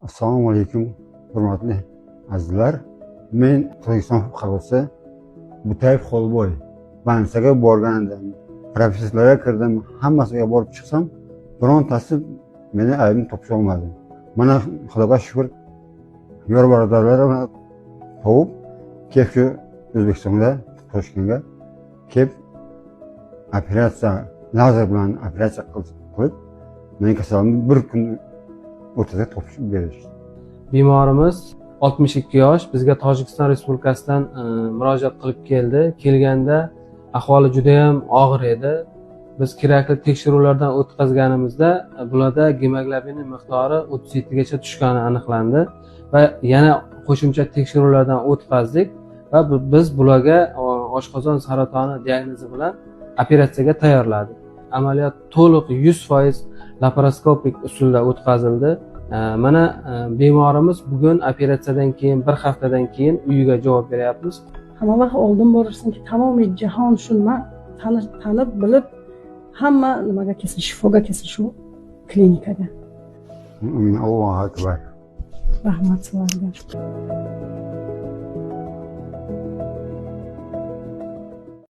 Assalomu alaykum, hurmatli azizlar. Men Qirg'iziston fuqarosi Butayev Xolboy. Bansaga borgandim, professorlarga kirdim, hammasiga borib chiqsam, birontasi meni aybimni topisha olmadi. Mana Xudoga shukr, yor birodarlarim topib, kelib shu O'zbekistonga, Toshkentga kelib operatsiya, lazer bilan operatsiya qilib, mening kasalimni bir kun o'rtada topishib berishdi. Bemorimiz 62 yosh, bizga Tojikiston Respublikasidan murojaat qilib keldi. Kelganda ahvoli juda ham og'ir edi. Biz kerakli tekshiruvlardan o'tkazganimizda bularda gemoglobin miqdori 37 gacha tushgani aniqlandi va yana qo'shimcha tekshiruvlardan o'tkazdik va biz bularga oshqozon saratoni diagnozi bilan operatsiyaga tayyorladik. Amaliyot to'liq 100% laparoskopik usulda o'tkazildi. Mana bemorimiz bugun operatsiyadan keyin bir haftadan keyin uyiga javob beryapmiz. Hamma vaqt oldin borursinki, tamomiy jahon shuni tanib bilib, hamma nimaga kelsin, shifoga kelsin shu klinikaga. Allohu akbar. Rahmat sizlarga.